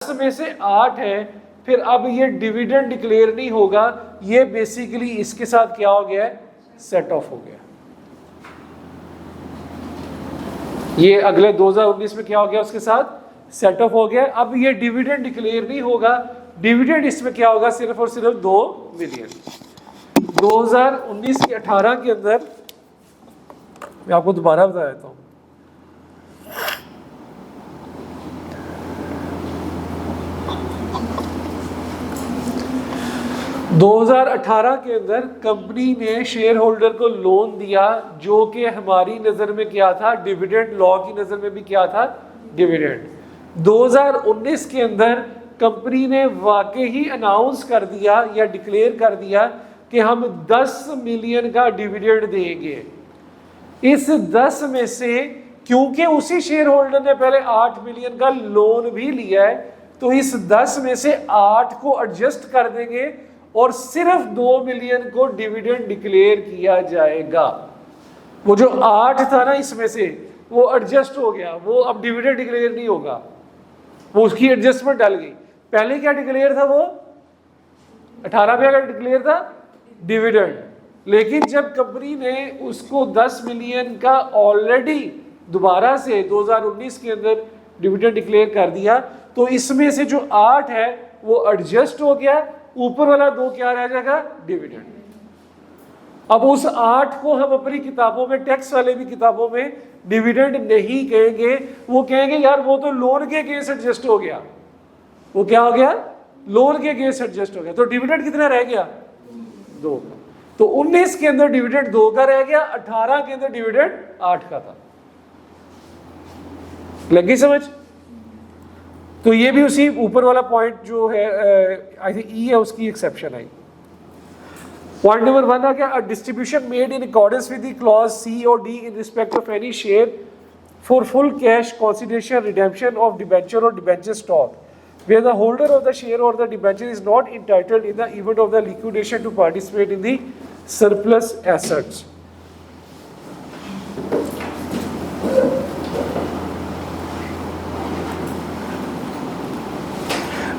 में से 8 है, फिर अब ये डिविडेंड डिक्लेयर नहीं होगा, ये बेसिकली इसके साथ क्या हो गया है, सेट ऑफ हो गया। ये अगले 2019 में क्या हो गया, उसके साथ सेट ऑफ हो गया। अब ये डिविडेंड डिक्लेयर नहीं होगा, डिविडेंड इसमें क्या होगा, सिर्फ और सिर्फ 2 मिलियन। 2019 के 18 के अंदर मैं आपको दोबारा बता देता हूं, $2018 के अंदर कंपनी ने शेयर होल्डर को लोन दिया, जो कि हमारी नज़र में क्या था, डिविडेंड, लॉ की नज़र में भी क्या था, डिविडेंड। 2019 के अंदर कंपनी ने वाकई ही अनाउंस कर दिया या डिक्लेयर कर दिया कि हम 10 मिलियन का डिविडेंड देंगे। इस 10 में से क्योंकि उसी शेयर होल्डर ने पहले 8 मिलियन का लोन भी लिया है, तो इस 10 में से 8 को एडजस्ट कर देंगे और सिर्फ 2 मिलियन को डिविडेंड डिक्लेयर किया जाएगा। वो जो 8 था ना, इसमें से वो एडजस्ट हो गया, वो अब डिविडेंड डिक्लेयर नहीं होगा, वो उसकी एडजस्टमेंट डाल गई। पहले क्या डिक्लेयर था, वो 18 में क्या डिक्लेयर था, डिविडेंड। लेकिन जब कंपनी ने उसको 10 मिलियन का ऑलरेडी दोबारा से 2019 के अंदर डिविडेंड डिक्लेयर कर दिया, तो इसमें से जो 8 है वो एडजस्ट हो गया, ऊपर वाला 2 क्या रह जाएगा, डिविडेंड। अब उस 8 को हम अपनी किताबों में, टैक्स वाले भी किताबों में डिविडेंड नहीं कहेंगे, वो कहेंगे यार वो तो लोन के केस एडजस्ट हो गया। वो क्या हो गया, लोन के केस एडजस्ट हो गया। तो डिविडेंड कितना रह गया, 2। तो 19 के अंदर डिविडेंड 2 का रह गया, 18 के अंदर डिविडेंड 8 का था। लगी समझ? तो ये भी उसी ऊपर वाला पॉइंट जो है, आई थिंक ई है, उसकी एक्सेप्शन आई। पॉइंट नंबर 1 आ गया, a distribution made in accordance with the clause C और D in respect of any share for full cash consideration redemption of debenture और debenture stock where the holder of the share or the debenture is not entitled in the event of the liquidation to participate in the surplus assets.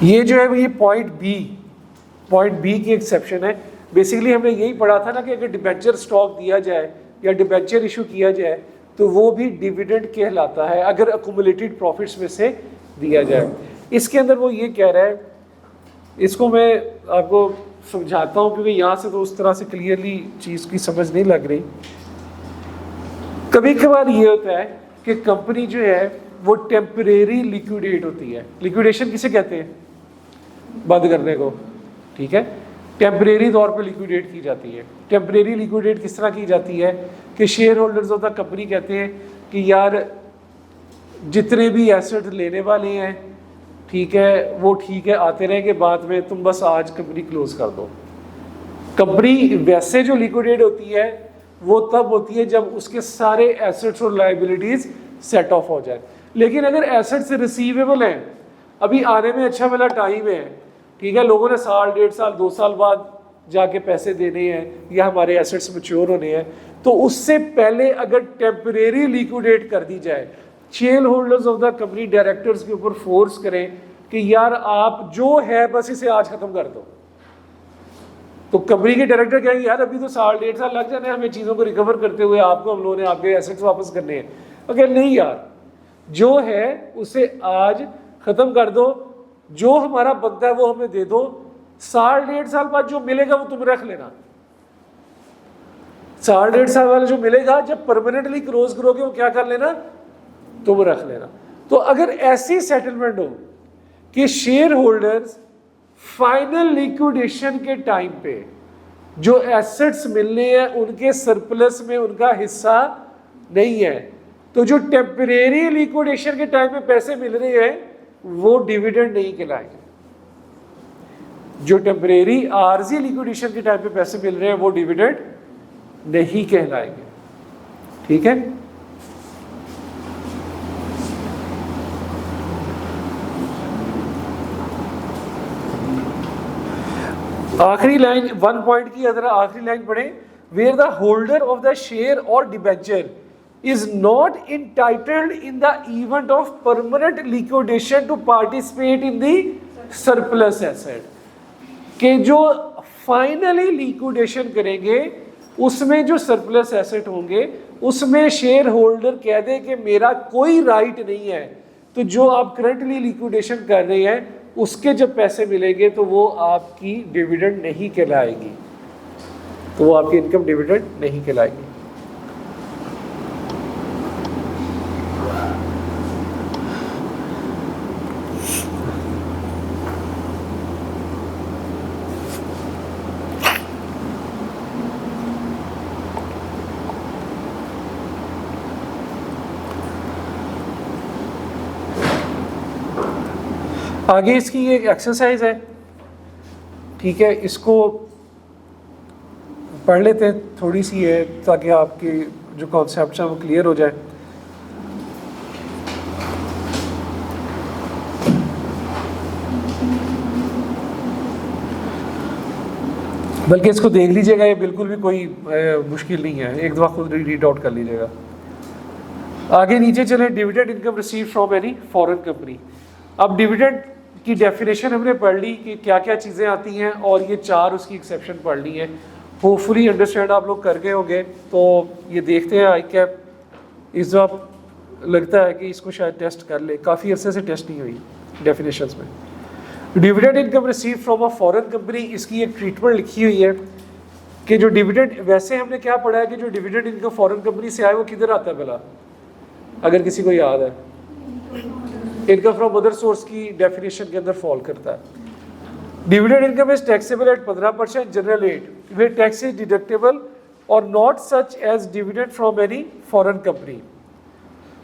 ये जो है ये point B की exception है। Basically हमने यही पढ़ा था ना कि अगर डिबेंचर स्टॉक दिया जाए या डिबेंचर इशू किया जाए तो वो भी डिविडेंड कहलाता है, अगर अकुमुलेटेड प्रॉफिट्स में से दिया जाए। इसके अंदर वो ये कह रहा है, इसको मैं आपको समझाता हूँ क्योंकि यहाँ से तो उस तरह से क्लियरली चीज़ की समझ नहीं लग रही। कभी कभार ये होता है कि कंपनी जो है वो टेम्परेरी लिक्विडेट होती है। लिक्विडेशन किसे कहते हैं, बंद करने को, ठीक है। टेम्परेरी तौर पे लिक्विडेट की जाती है। टेम्परेरी लिक्विडेट किस तरह की जाती है कि share holders of the company कहते हैं कि यार जितने भी एसेट लेने वाले हैं, ठीक है, वो ठीक है, आते रहेंगे, बाद में तुम बस आज कंपनी क्लोज कर दो। कंपनी वैसे जो लिक्विडेट होती है वो तब होती है जब उसके सारे एसेट्स और लायबिलिटीज सेट ऑफ हो जाए। लेकिन अगर एसेट्स रिसीवेबल हैं, अभी आने में अच्छा वाला टाइम है, ठीक है, लोगों ने साल, 1.5 साल, 2 साल बाद जाके पैसे देने हैं या हमारे एसेट्स मैच्योर होने हैं, तो उससे पहले अगर टेम्परेरी लिक्विडेट कर दी जाए, share holders of the company directors के ऊपर फोर्स करें कि यार आप जो है बस इसे आज खत्म कर दो, तो कंपनी के डायरेक्टर कहेंगे यार अभी तो साल, 1.5 साल लग जाने हमें चीज़ों को रिकवर करते हुए, आपको हम लोगों ने आपके एसेट्स वापस करने हैं। अगर नहीं यार, जो है उसे आज खत्म कर दो, जो हमारा बनता है वो हमें दे दो, साल, 1.5 साल बाद जो मिलेगा वो तुम रख लेना। साल, 1.5 साल वाला जो मिलेगा जब परमानेंटली क्लोज करोगे वो क्या कर लेना, तुम रख लेना। तो अगर ऐसी सेटलमेंट हो कि शेयर होल्डर्स फाइनल लिक्विडेशन के टाइम पे जो एसेट्स मिलने हैं उनके सरप्लस में उनका हिस्सा नहीं है, तो जो टेम्परेरी लिक्विडेशन के टाइम पे पैसे मिल रहे हैं वो डिविडेंड नहीं कहलाएंगे। जो टेम्परेरी आरजी लिक्विडेशन के टाइम पे पैसे मिल रहे हैं वो डिविडेंड नहीं कहलाएंगे, ठीक है। आखिरी लाइन 1 पॉइंट की अगर आखिरी लाइन पढ़े, where the holder of the share और debenture is not entitled in the event of permanent liquidation to participate in the surplus asset. कि जो फाइनली लिक्विडेशन करेंगे उसमें जो सरप्लस एसेट होंगे उसमें शेयर होल्डर कह दे कि मेरा कोई राइट नहीं है, तो जो आप करंटली लिक्विडेशन कर रहे हैं उसके जब पैसे मिलेंगे तो वो आपकी डिविडेंड नहीं कहलाएगी, तो वो आपकी इनकम डिविडेंड नहीं कहलाएगी। आगे इसकी एक एक्सरसाइज है, ठीक है, इसको पढ़ लेते हैं, थोड़ी सी है ताकि आपके जो कॉन्सेप्ट हैं वो क्लियर हो जाए। बल्कि इसको देख लीजिएगा, ये बिल्कुल भी कोई मुश्किल नहीं है, एक दफ़ा खुद रीड आउट कर लीजिएगा। आगे नीचे चले, dividend income receive from any foreign company. अब डिविडेंड की डेफिनेशन हमने पढ़ ली कि क्या क्या चीज़ें आती हैं और ये चार उसकी एक्सेप्शन पढ़ ली है, होपफुली अंडरस्टैंड आप लोग कर गए होंगे। तो ये देखते हैं आई कैप इस वक्त लगता है कि इसको शायद टेस्ट कर ले, काफ़ी अरसे से टेस्ट नहीं हुई डेफिनेशंस में। Dividend income receive from a foreign company, इसकी एक ट्रीटमेंट लिखी हुई है कि जो डिविडेंड, वैसे हमने क्या पढ़ा है कि जो डिविडेंड इनकम फॉरेन कंपनी से आए वो किधर आता है भला, अगर किसी को याद है? इनकम फ्रॉम अदर सोर्स की डेफिनेशन के अंदर फॉल करता है। Dividend income is taxable at 15% general rate where tax is deductible or not such as dividend from any foreign company.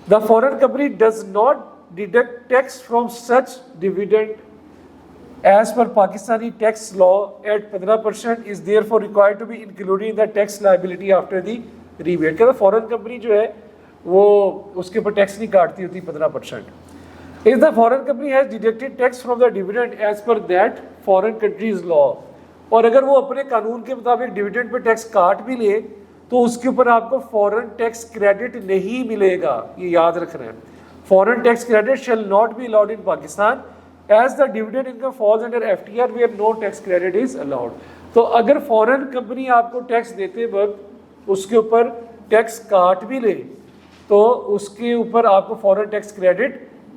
The foreign company does not deduct tax from such dividend as per Pakistani tax law at 15% is therefore required to be included in the tax liability after the rebate. कहता foreign company जो है वो उसके ऊपर tax नहीं काटती होती 15%. If the foreign company has deducted tax from the dividend as per that foreign country's law, और अगर वो अपने कानून के मुताबिक डिविडेंड पे टैक्स काट भी ले तो उसके ऊपर आपको फॉरेन टैक्स क्रेडिट नहीं मिलेगा, ये याद रखना है। Foreign tax credit shall not be allowed in Pakistan as the dividend income falls under FTR where no tax credit is allowed. तो अगर फॉरेन कंपनी आपको टैक्स देते वक्त उसके ऊपर टैक्स काट भी ले तो उसके ऊपर आपको फॉरेन टैक्स क्रेडिट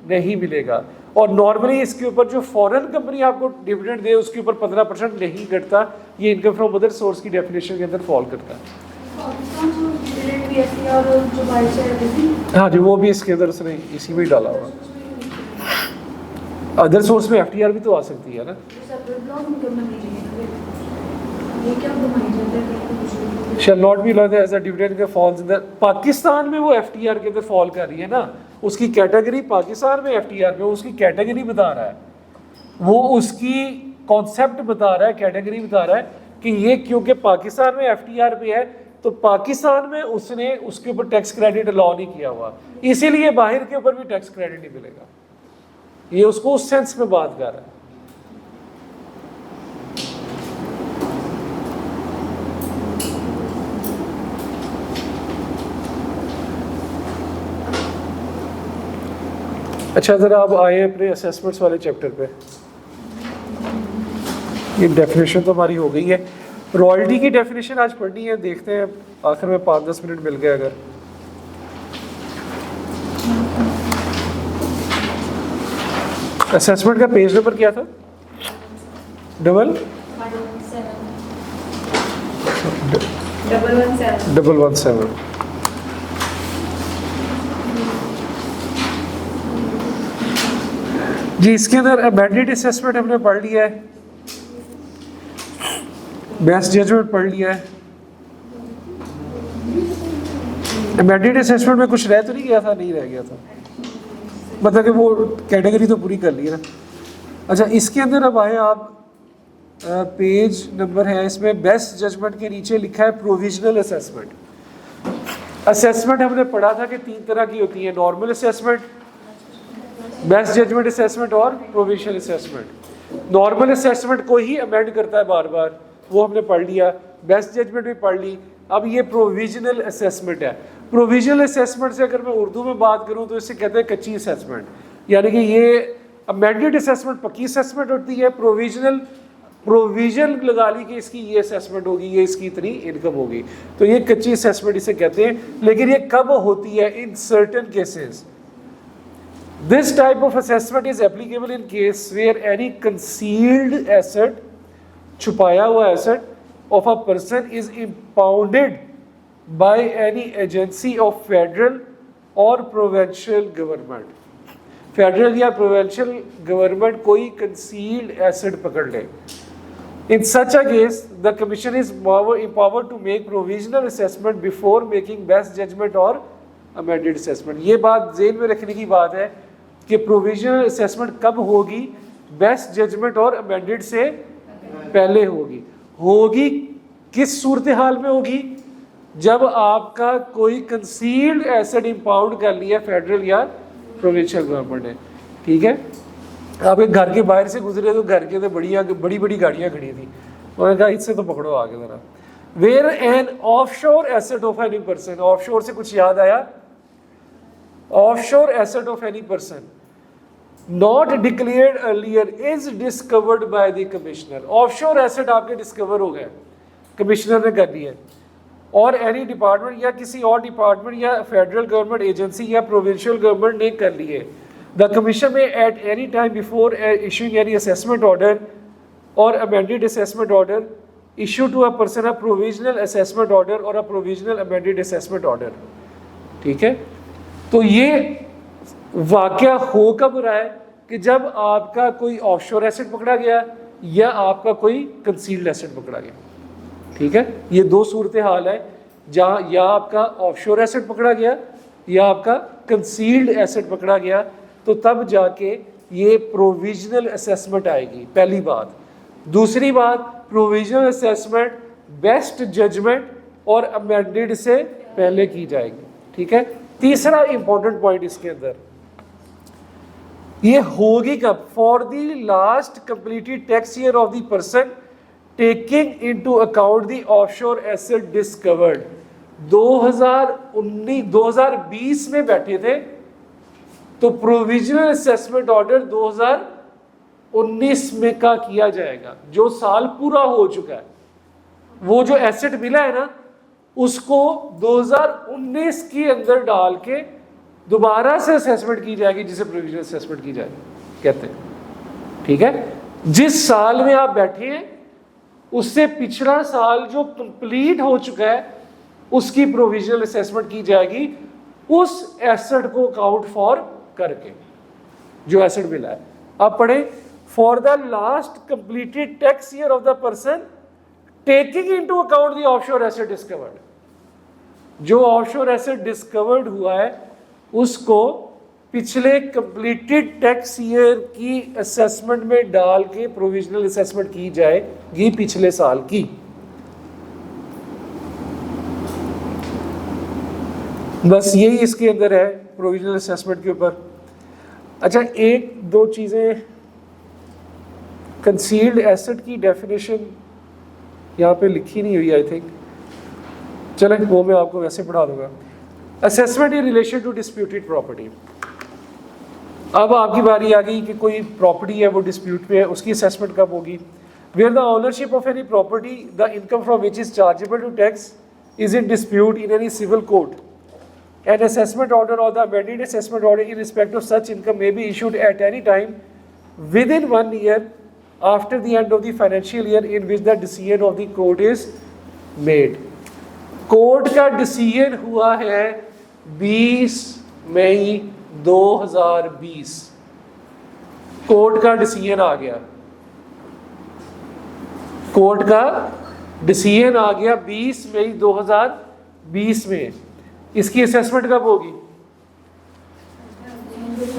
नहीं मिलेगा। और नॉर्मली इसके ऊपर जो फॉरेन कंपनी आपको डिविडेंड दे उसके ऊपर 15% नहीं कटता, ये इनकम फ्रॉम अदर सोर्स की डेफिनेशन के अंदर फॉल करता है। हाँ जी, वो भी इसके अंदर उसने इसी में डाला हुआ। अदर सोर्स में एफटीआर भी तो आ सकती है ना। Shall not be allowed as a dividend के फॉल्स इन द, पाकिस्तान में वो एफटीआर के अंदर फॉल कर रही है ना, उसकी कैटेगरी पाकिस्तान में एफटीआर में उसकी कैटेगरी बता रहा है, वो उसकी कॉन्सेप्ट बता रहा है, कैटेगरी बता रहा है कि ये क्योंकि पाकिस्तान में एफटीआर पे है तो पाकिस्तान में उसने उसके ऊपर टैक्स क्रेडिट अलाउ नहीं किया हुआ, इसीलिए बाहर के ऊपर भी टैक्स क्रेडिट नहीं मिलेगा। ये उसको उस सेंस में बात कर रहा है। अच्छा, ज़रा आप आए अपने असेसमेंट्स वाले चैप्टर पे। ये डेफिनेशन तो हमारी हो गई है। रॉयल्टी की डेफिनेशन आज पढ़नी है, देखते हैं आखिर में 5-10 मिनट मिल गए अगर। असेसमेंट का पेज नंबर क्या था? 117। जी, इसके अंदर अमेंडेड असेसमेंट हमने पढ़ लिया है, बेस्ट जजमेंट पढ़ लिया है। अमेंडेड असेसमेंट में कुछ रह तो नहीं गया था? नहीं रह गया था, मतलब कि वो कैटेगरी तो पूरी कर ली है ना। अच्छा, इसके अंदर अब आए आप, पेज नंबर है इसमें बेस्ट जजमेंट के नीचे लिखा है प्रोविजनल असेसमेंट। असेसमेंट हमने पढ़ा था कि 3 तरह की होती है, normal assessment, best judgement assessment और प्रोविजनल असेसमेंट। नॉर्मल असेसमेंट को ही अमेंड करता है बार बार, वो हमने पढ़ लिया। बेस्ट जजमेंट भी पढ़ ली, अब ये प्रोविजनल असेसमेंट है। प्रोविजनल असेसमेंट से अगर मैं उर्दू में बात करूं तो इसे कहते हैं कच्ची असेसमेंट, यानी कि ये अमेंडेड असेसमेंट पक्की असेसमेंट होती है, प्रोविजन लगा ली कि इसकी ये असेसमेंट होगी, ये इसकी इतनी इनकम होगी, तो ये कच्ची असेसमेंट इसे कहते हैं। लेकिन ये कब होती है? In certain cases. This type of assessment is applicable in case where any concealed asset, छुपाया हुआ asset of a person is impounded by any agency of federal और प्रोविंशियल गवर्नमेंट। फेडरल या प्रोविंशियल गवर्नमेंट कोई concealed asset पकड़ ले। In such a case, the Commission is empowered to make provisional assessment before making best judgment or amended assessment। ये बात ज़हन में रखने की बात है कि provisional assessment कब होगी? बेस्ट जजमेंट और अमेंडेड से पहले होगी किस सूरत हाल में होगी? जब आपका कोई कंसील्ड एसेट इंपाउंड कर लिया फेडरल या प्रोविंशियल गवर्नमेंट ने, ठीक है। आप एक घर के बाहर से गुजरे तो घर के तो बड़ी बड़ी गाड़ियाँ खड़ी थी, उन्होंने कहा इससे तो पकड़ो आगे ज़रा। Where an offshore asset of any person, offshore से कुछ याद आया? Offshore asset of any person not declared earlier is discovered by the commissioner. Offshore asset आपके डिस्कवर हो गए, कमिश्नर ने कर दिए, और एनी डिपार्टमेंट या किसी और डिपार्टमेंट या फेडरल गवर्नमेंट एजेंसी या प्रोविंशियल गवर्नमेंट ने कर लिए। The Commission may at any time before issuing any assessment order or amended assessment order issue to a person a provisional assessment order or a provisional amended assessment order। ठीक है, तो ये वाकया हो कब रहा है कि जब आपका कोई ऑफशोर एसेट पकड़ा गया या आपका कोई कंसील्ड एसेट पकड़ा गया। ठीक है, ये दो सूरत हाल है जहाँ या आपका ऑफशोर एसेट पकड़ा गया या आपका कंसील्ड एसेट पकड़ा गया, तो तब जाके ये प्रोविजनल असेसमेंट आएगी, पहली बात। दूसरी बात, प्रोविजनल असेसमेंट बेस्ट जजमेंट और अमेंडेड से पहले की जाएगी। ठीक है, तीसरा इंपॉर्टेंट पॉइंट इसके अंदर, ये होगी कब? For the last completed tax year of the person taking into account the offshore asset discovered. 2020 में बैठे थे तो प्रोविजनल असेसमेंट ऑर्डर 2019 में का किया जाएगा। जो साल पूरा हो चुका है, वो जो एसेट मिला है ना, उसको 2019 के अंदर डाल के दोबारा से असेसमेंट की जाएगी, जिसे प्रोविजनल असेसमेंट की जाएगी कहते हैं। ठीक है, जिस साल में आप बैठे हैं उससे पिछला साल जो कंप्लीट हो चुका है उसकी प्रोविजनल असेसमेंट की जाएगी, उस एसेट को काउंट फॉर करके जो एसेट मिला है। अब पढ़े, for the last completed tax year of the person taking into account the offshore asset discovered. जो ऑफशोर एसेट डिस्कवर्ड हुआ है उसको पिछले कंप्लीटेड टैक्स ईयर की असेसमेंट में डाल के प्रोविजनल असेसमेंट की जाएगी पिछले साल की। बस यही इसके अंदर है प्रोविजनल असेसमेंट के ऊपर। अच्छा, एक दो चीज़ें, कंसील्ड एसेट की डेफिनेशन यहाँ पे लिखी नहीं हुई आई थिंक, चलें वो मैं आपको वैसे पढ़ा दूंगा। Assessment in relation to disputed property. अब आपकी बारी आ गई कि कोई प्रॉपर्टी है वो डिस्प्यूट में है, उसकी असेसमेंट कब होगी? Where the ownership of any property the income from which is chargeable to tax is in dispute in any civil court, an assessment order or the amended assessment order in respect of such income may be issued at any time within 1 year after the end of the financial year in which the decision of the court is made। Court का decision हुआ है 20 मई 2020, court का decision आ गया, court का decision आ गया 20 मई 2020 में। इसकी assessment कब होगी?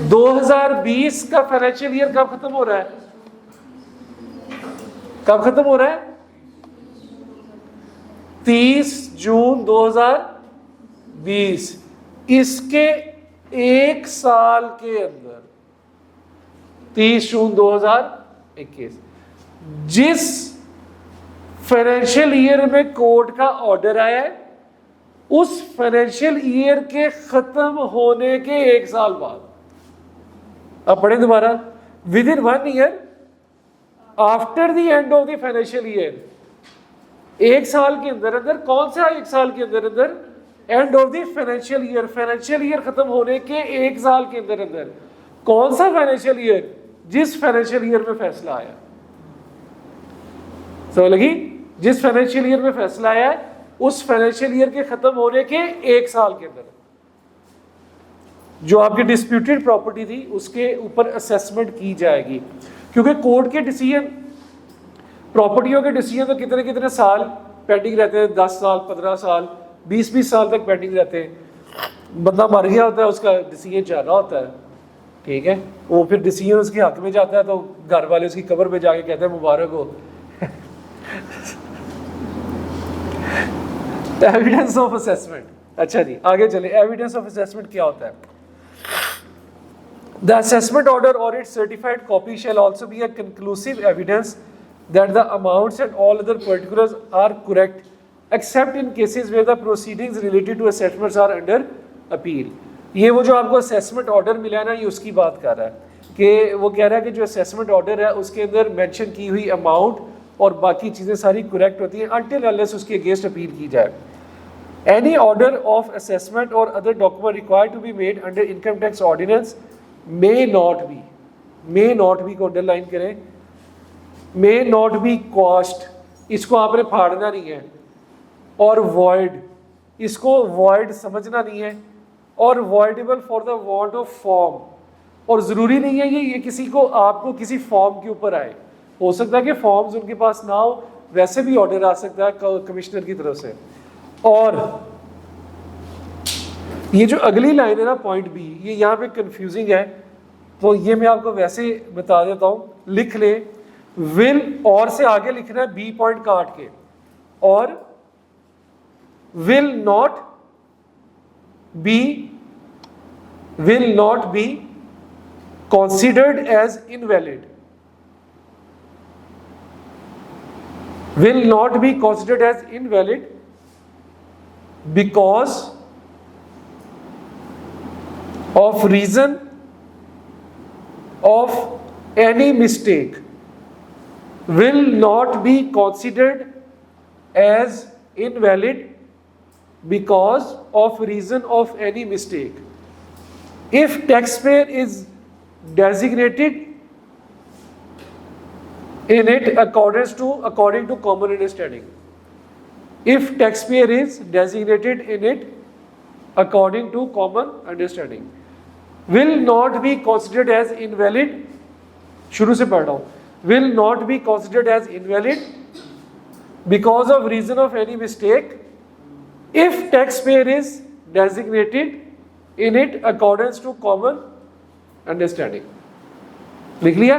2020 का फाइनेंशियल ईयर कब खत्म हो रहा है? कब खत्म हो रहा है? 30 जून 2020। इसके एक साल के अंदर 30 जून 2021 जिस फाइनेंशियल ईयर में कोर्ट का ऑर्डर आया है उस फाइनेंशियल ईयर के खत्म होने के 1 साल बाद। अब पढ़े दोबारा, with in 1 year after the end of the financial year, 1 साल के अंदर अंदर, कौन सा 1 साल के अंदर अंदर? End of the financial year, financial year खत्म होने के 1 साल के अंदर अंदर, कौन सा फाइनेंशियल ईयर? जिस फाइनेंशियल ईयर में फैसला आया। समझ लगी? जिस फाइनेंशियल ईयर में फैसला आया उस फाइनेंशियल ईयर के खत्म होने के 1 साल के अंदर जो आपकी डिस्प्यूटेड प्रॉपर्टी थी उसके ऊपर असेसमेंट की जाएगी। क्योंकि कोर्ट के डिसीजन, प्रॉपर्टियों के डिसीजन तो कितने कितने साल पेंडिंग रहते हैं, 10 साल, 15 साल, 20-20 साल तक पेंडिंग रहते हैं। बंदा मर गया होता है, उसका डिसीजन चल रहा होता है, ठीक है, वो फिर डिसीजन उसके हक में जाता है तो घर वाले उसकी कब्र पे जाके कहते हैं मुबारक हो। Evidence of assessment. अच्छा जी, आगे चले। एविडेंस ऑफ असेसमेंट क्या होता है? The assessment order or its certified copy shall also be a conclusive evidence that the amounts and all other particulars are correct, except in cases where the proceedings related to assessments are under appeal. ये वो जो आपको assessment order मिला है ना, ये उसकी बात कर रहा है कि वो कह रहा है कि जो assessment order है उसके अंदर मेंशन की हुई अमाउंट और बाकी चीज़ें सारी करेक्ट होती हैं until unless उसके अगेंस्ट अपील की जाए। Any order of assessment or other document required to be made under income tax ordinance may not be को अंडरलाइन करें, may not be quashed, इसको आपने फाड़ना नहीं है, और void, इसको void समझना नहीं है, और voidable for the want of form, और ज़रूरी नहीं है ये किसी को आपको किसी फॉर्म के ऊपर आए। हो सकता है कि फॉर्म्स उनके पास ना हो, वैसे भी ऑर्डर आ सकता है कमिश्नर की तरफ से। और ये जो अगली लाइन है ना, पॉइंट बी, ये यहाँ पे कंफ्यूजिंग है, तो ये मैं आपको वैसे बता देता हूँ, लिख ले। विल और से आगे लिखना है बी पॉइंट काट के, और will not be considered as invalid, will not be considered as invalid because of reason of any mistake, will not be considered as invalid because of reason of any mistake. If taxpayer is designated in it according to common understanding, if taxpayer is designated in it according to common understanding, will not be considered as invalid, शुरू से पढ़ रहा हूँ, will not be considered as invalid because of reason of any mistake if taxpayer is designated in it accordance to common understanding. लिख लिया?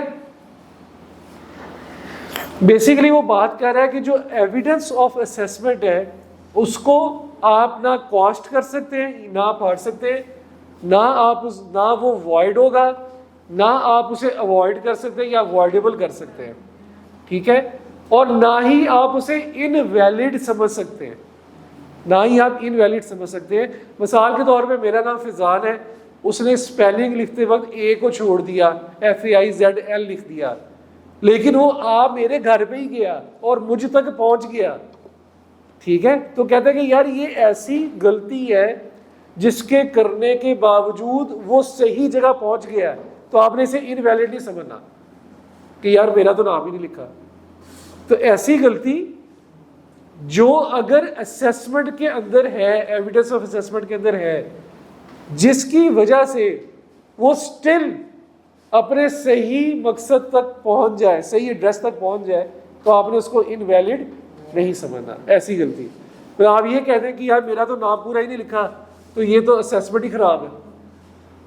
Basically वो बात कर रहा है कि जो एविडेंस ऑफ असेसमेंट है उसको आप ना कॉस्ट कर सकते हैं, ना फाड़ सकते हैं, ना वो वॉइड होगा, ना आप उसे अवॉइड कर सकते हैं या अवॉइडेबल कर सकते हैं, ठीक है, और ना ही आप उसे इनवैलिड समझ सकते हैं, ना ही आप इनवैलिड समझ सकते हैं। मिसाल के तौर पे मेरा नाम फिजान है, उसने स्पेलिंग लिखते वक्त ए को छोड़ दिया, FAIZL लिख दिया, लेकिन वो आप मेरे घर पे ही गया और मुझ तक पहुंच गया, ठीक है, तो कहते हैं कि यार ये ऐसी गलती है जिसके करने के बावजूद वो सही जगह पहुंच गया है, तो आपने इसे इनवैलिड नहीं समझना कि यार मेरा तो नाम ही नहीं लिखा। तो ऐसी गलती जो अगर असेसमेंट के अंदर है, एविडेंस ऑफ असेसमेंट के अंदर है, जिसकी वजह से वो स्टिल अपने सही मकसद तक पहुंच जाए, सही एड्रेस तक पहुंच जाए, तो आपने उसको इनवैलिड नहीं समझना, ऐसी गलती। तो आप ये कहते हैं कि यार मेरा तो नाम पूरा ही नहीं लिखा, तो ये तो असेसमेंट ही खराब है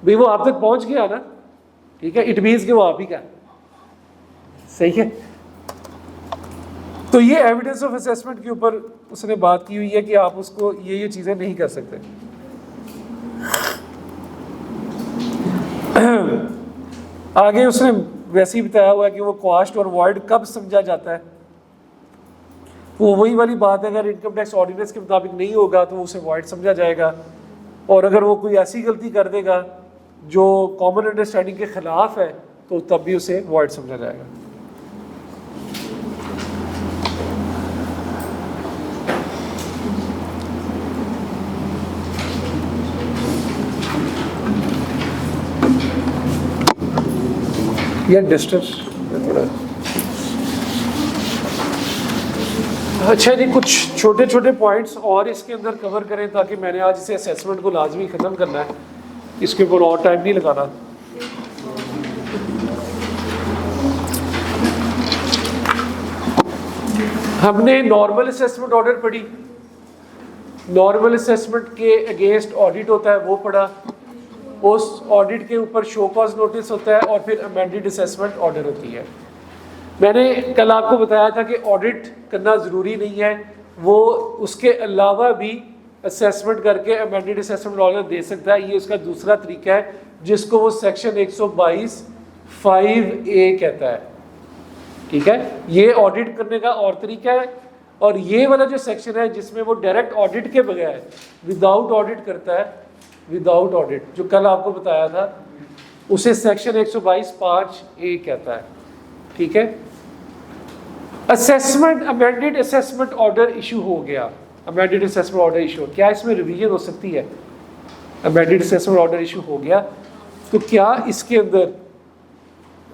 भाई, वो आप तक पहुंच गया ना, ठीक है, इट मीन्स कि वो आप ही का, सही है। तो ये एविडेंस ऑफ असेसमेंट के ऊपर उसने बात की हुई है कि आप उसको ये चीजें नहीं कर सकते। आगे उसने वैसे ही बताया हुआ है कि वो कॉस्ट और वॉइड कब समझा जाता है। वो वही वाली बात है, अगर इनकम टैक्स ऑर्डिनेंस के मुताबिक नहीं होगा तो उसे वॉइड समझा जाएगा, और अगर वो कोई ऐसी गलती कर देगा जो कॉमन अंडरस्टैंडिंग के खिलाफ है तो तब भी उसे वॉइड समझा जाएगा। यह डिस्टेंस अच्छा जी, कुछ छोटे छोटे पॉइंट्स और इसके अंदर कवर करें ताकि मैंने आज इसे असेसमेंट को लाजमी ख़त्म करना है, इसके ऊपर और टाइम नहीं लगाना। हमने नॉर्मल असेसमेंट ऑर्डर पढ़ी, नॉर्मल असेसमेंट के अगेंस्ट ऑडिट होता है वो पढ़ा, उस ऑडिट के ऊपर शो कॉज नोटिस होता है और फिर अमेंडेड असेसमेंट ऑर्डर होती है। मैंने कल आपको बताया था कि ऑडिट करना ज़रूरी नहीं है, वो उसके अलावा भी असेसमेंट करके अमेंडेड असेसमेंट ऑर्डर दे सकता है। ये उसका दूसरा तरीका है जिसको वो सेक्शन 122(5)(a) कहता है। ठीक है, ये ऑडिट करने का और तरीका है, और ये वाला जो सेक्शन है जिसमें वो डायरेक्ट ऑडिट के बगैर विदाउट ऑडिट करता है, विदाउट ऑडिट, जो कल आपको बताया था, उसे सेक्शन 122(5)(a) कहता है। ठीक है, assessment amended assessment order issue हो गया, अमेंडेड असेसमेंट ऑर्डर इशू, क्या इसमें रिवीजन हो सकती है? अमेंडेड असेसमेंट ऑर्डर इशू हो गया तो क्या इसके अंदर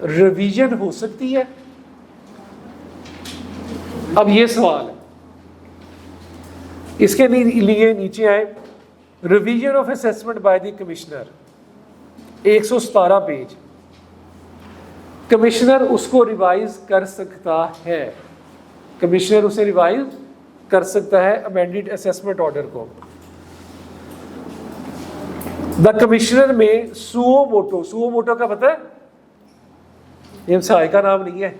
रिवीजन हो सकती है? अब ये सवाल है, इसके लिए नीचे आए, revision of assessment bye the commissioner, 117 page. Commissioner उसको रिवाइज कर सकता है, कमिश्नर उसे रिवाइज कर सकता है अमेंडेड असेसमेंट ऑर्डर को। द कमिश्नर में सुओ मोटो, सुओ मोटो का पता है, ये सहाय का नाम नहीं है,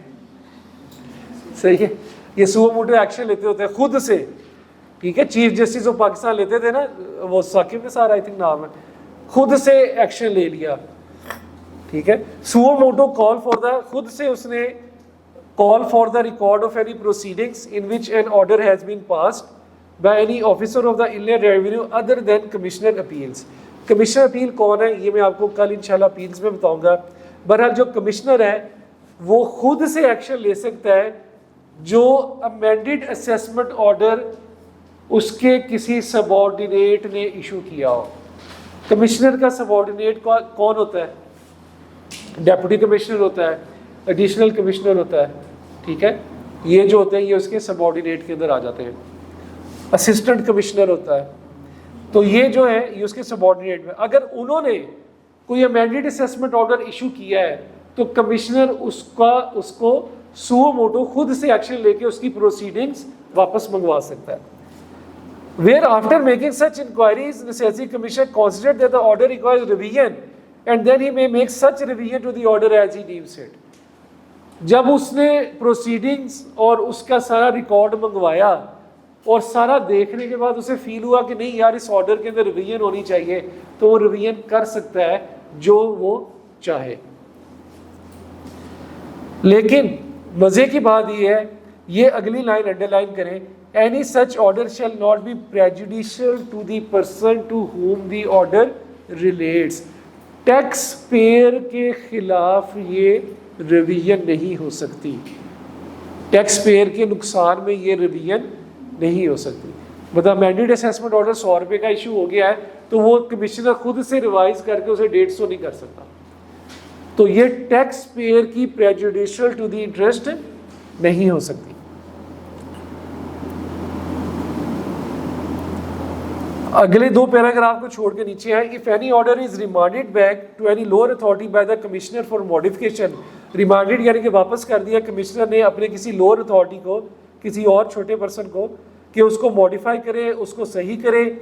सही है, ये सुओ मोटो एक्शन लेते होते हैं खुद से। ठीक है, चीफ जस्टिस ऑफ पाकिस्तान लेते थे ना, वो साकिब निसार आई थिंक नाम है, खुद से एक्शन ले लिया। ठीक है, suo motu call for the, खुद से उसने call for the record of any proceedings in which an order has been passed by any officer of the inland revenue other than commissioner appeals. Commissioner appeal कौन है ये मैं आपको कल इंशाल्लाह अपील्स में बताऊंगा। बहरहाल जो कमिश्नर है वो खुद से एक्शन ले सकता है जो अमेंडेड असेसमेंट ऑर्डर उसके किसी सबऑर्डिनेट ने इशू किया हो। कमिश्नर का सबऑर्डिनेट कौन होता है? डेप्यूटी कमिश्नर होता है, एडिशनल कमिश्नर होता है। ठीक है, ये जो होते हैं ये उसके सबऑर्डिनेट के अंदर आ जाते हैं। असिस्टेंट कमिश्नर होता है, तो ये जो है ये उसके सबऑर्डिनेट में। अगर उन्होंने कोई अमेंडेड असेसमेंट ऑर्डर इशू किया है तो कमिश्नर उसको सुओ मोटो खुद से एक्शन लेके उसकी प्रोसीडिंग्स वापस मंगवा सकता है। Where after making such inquiries, necessary commissioner considered that the order requires revision, and then he may make such revision to the order as he deems it. जब उसने प्रोसीडिंग्स और उसका सारा रिकॉर्ड मंगवाया और सारा देखने के बाद उसे फील हुआ कि नहीं यार इस ऑर्डर के अंदर रिवीजन होनी चाहिए, तो वो रिवीजन कर सकता है जो वो चाहे। लेकिन मजे की बात ये है, ये अगली लाइन अंडरलाइन करें, any such order shall not be prejudicial to the person to whom the order relates। Taxpayer के खिलाफ ये रिवीजन नहीं हो सकती, टैक्स पेयर के नुकसान में ये रिवीजन नहीं हो सकती। मतलब अमेंडेड असेसमेंट ऑर्डर 100 रुपये का इशू हो गया है तो वो कमिश्नर खुद से रिवाइज करके उसे 150 नहीं कर सकता, तो ये टैक्स पेयर की प्रेजुडिशियल टू द इंटरेस्ट नहीं हो सकती। अगले दो पैराग्राफ को छोड़ के नीचे है, if any order is remanded back to any lower authority by the commissioner for modification, remanded यानी कि वापस कर दिया कमिश्नर ने अपने किसी लोअर अथॉरिटी को, किसी और छोटे पर्सन को, कि उसको मॉडिफाई करे, उसको सही करे,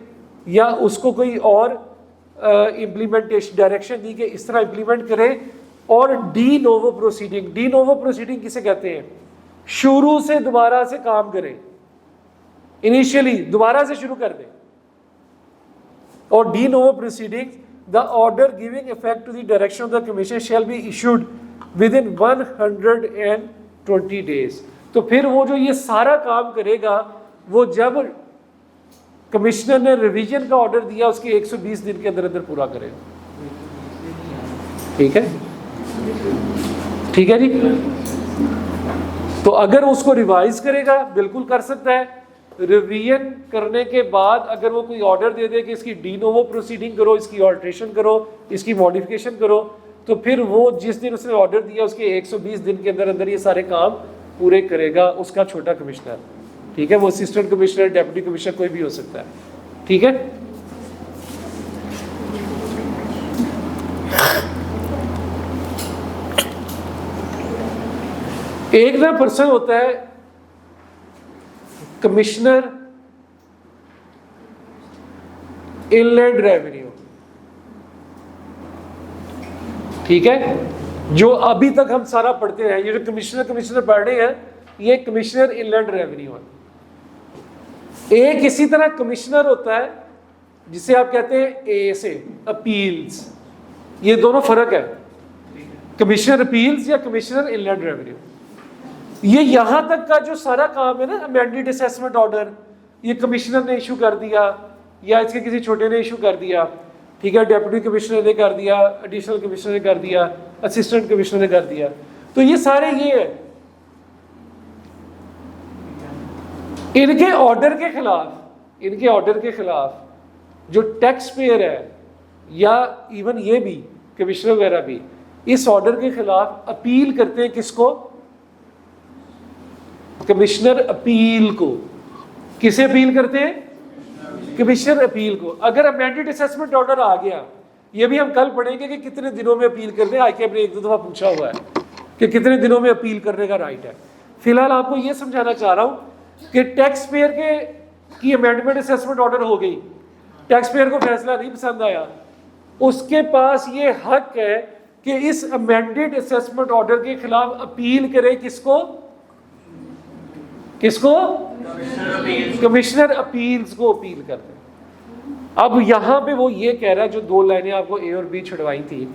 या उसको कोई और इम्प्लीमेंटेशन डायरेक्शन दी कि इस तरह इम्प्लीमेंट करे। और de novo proceeding, de novo proceeding किसे कहते हैं? शुरू से दोबारा से काम करें, इनिशियली दोबारा से शुरू कर दें। और de novo proceedings, the order giving effect to the direction of the commission shall be issued within 120 days. तो फिर वो जो ये सारा काम करेगा वो जब कमिश्नर ने रिवीजन का ऑर्डर दिया उसके 120 दिन के अंदर अंदर पूरा करेगा। ठीक है, ठीक है जी। तो अगर उसको रिवाइज करेगा बिल्कुल कर सकता है। रिवीजन करने के बाद अगर वो कोई ऑर्डर दे दे कि इसकी डी नोवो प्रोसीडिंग करो, इसकी ऑल्ट्रेशन करो, इसकी मॉडिफिकेशन करो, तो फिर वो जिस दिन उसने ऑर्डर दिया उसके 120 दिन के अंदर अंदर ये सारे काम पूरे करेगा उसका छोटा कमिश्नर। ठीक है, वो असिस्टेंट कमिश्नर, डेप्यूटी कमिश्नर कोई भी हो सकता है। ठीक है, एक ना पर्सन होता है कमिश्नर इनलैंड रेवेन्यू। ठीक है, जो अभी तक हम सारा पढ़ते हैं, ये जो कमिश्नर पढ़ रहे हैं ये कमिश्नर इनलैंड रेवेन्यू है। एक इसी तरह कमिश्नर होता है जिसे आप कहते हैं ए से अपील्स। ये दोनों फर्क है, कमिश्नर अपील्स या कमिश्नर इनलैंड रेवेन्यू। ये यहां तक का जो सारा काम है ना, अमेंडेड असेसमेंट ऑर्डर, ये कमिश्नर ने इशू कर दिया या इसके किसी छोटे ने इशू कर दिया। ठीक है, डेप्यूटी कमिश्नर ने कर दिया, एडिशनल कमिश्नर ने कर दिया, असिस्टेंट कमिश्नर ने कर दिया। तो ये सारे ये है, इनके ऑर्डर के खिलाफ जो टैक्स पेयर है या इवन ये भी कमिश्नर वगैरह भी इस ऑर्डर के खिलाफ अपील करते हैं। किसको? कमिश्नर अपील को। किसे अपील करते हैं? कमिश्नर अपील को। अगर अमेंडेड असेसमेंट ऑर्डर आ गया, ये भी हम कल पढ़ेंगे कि कितने दिनों में अपील करने। आईकेएम ने एक दो दफा पूछा हुआ है कि कितने दिनों में अपील करने का राइट है। फिलहाल आपको ये समझाना चाह रहा हूं कि टैक्स पेयर की अमेंडमेंट असेसमेंट ऑर्डर हो गई, टैक्स पेयर को फैसला नहीं पसंद आया, उसके पास ये हक है कि इस अमेंडेड असेसमेंट ऑर्डर के खिलाफ अपील करे। किसको? कमिश्नर अपील्स को अपील करते हैं। अब यहां पे वो ये कह रहा है, जो दो लाइनें आपको ए और बी छुड़वाई थी,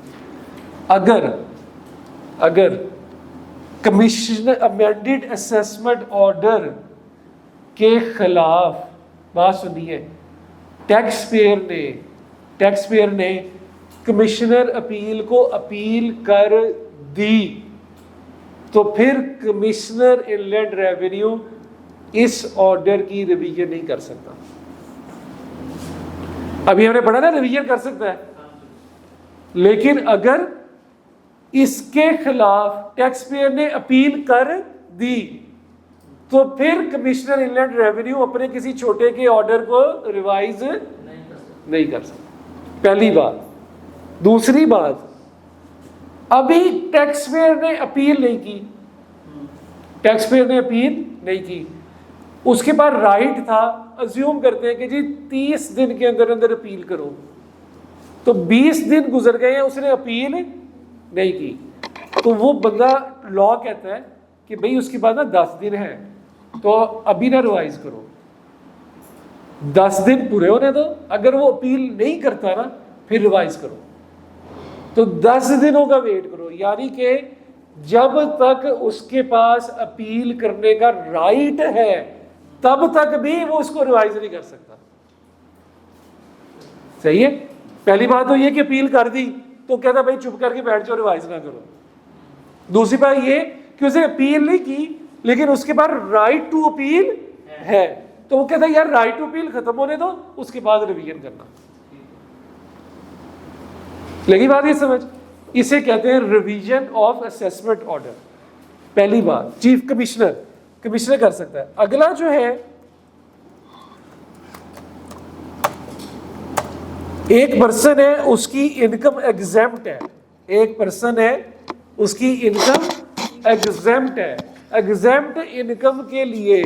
अगर कमिश्नर अमेंडेड असेसमेंट ऑर्डर के खिलाफ, बात सुनिए, टैक्स पेयर ने कमिश्नर अपील को अपील कर दी, तो फिर कमिश्नर इनलैंड रेवेन्यू इस ऑर्डर की रिवीजन नहीं कर सकता। अभी हमने पढ़ा ना, रिवीजन कर सकता है, लेकिन अगर इसके खिलाफ टैक्स पेयर ने अपील कर दी तो फिर कमिश्नर इनलैंड रेवेन्यू अपने किसी छोटे के ऑर्डर को रिवाइज नहीं कर सकता। पहली बात। दूसरी बात, अभी टैक्स पेयर ने अपील नहीं की, उसके पास राइट था, अज्यूम करते हैं कि जी 30 दिन के अंदर अंदर अपील करो, तो 20 दिन गुजर गए हैं, उसने अपील नहीं की, तो वो बंदा लॉ कहता है कि भाई उसके बाद ना 10 दिन है, तो अभी ना रिवाइज करो, 10 दिन पूरे होने दो। अगर वो अपील नहीं करता ना फिर रिवाइज करो, तो 10 दिनों का वेट करो। यानी कि जब तक उसके पास अपील करने का राइट है तब तक भी वो उसको रिवाइज नहीं कर सकता। सही है। पहली बात तो ये कि अपील कर दी तो कहता भाई चुप करके बैठ जाओ, रिवाइज ना करो। दूसरी बात ये कि उसने अपील नहीं की लेकिन उसके पास राइट टू अपील है, तो वो कहता है यार राइट टू अपील खत्म होने दो, उसके बाद रिवीजन करना। लगी बात ये समझ? इसे कहते हैं रिवीजन ऑफ असेसमेंट ऑर्डर। पहली बात, चीफ कमिश्नर कर सकता है। अगला जो है, एक पर्सन है उसकी इनकम एग्जेम्प्ट है, एक पर्सन है उसकी इनकम एग्जेम्प्ट है। एग्जेम्प्ट इनकम के लिए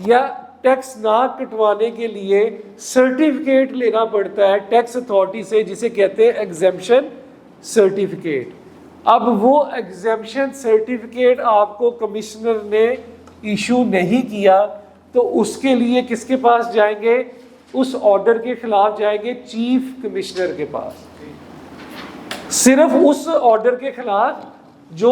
या टैक्स ना कटवाने के लिए सर्टिफिकेट लेना पड़ता है टैक्स अथॉरिटी से, जिसे कहते हैं एग्जेम्पशन सर्टिफिकेट। अब वो एग्जेम्पशन सर्टिफिकेट आपको कमिश्नर ने इशू नहीं किया तो उसके लिए किसके पास जाएंगे? उस ऑर्डर के खिलाफ जाएंगे चीफ कमिश्नर के पास, सिर्फ उस ऑर्डर के खिलाफ जो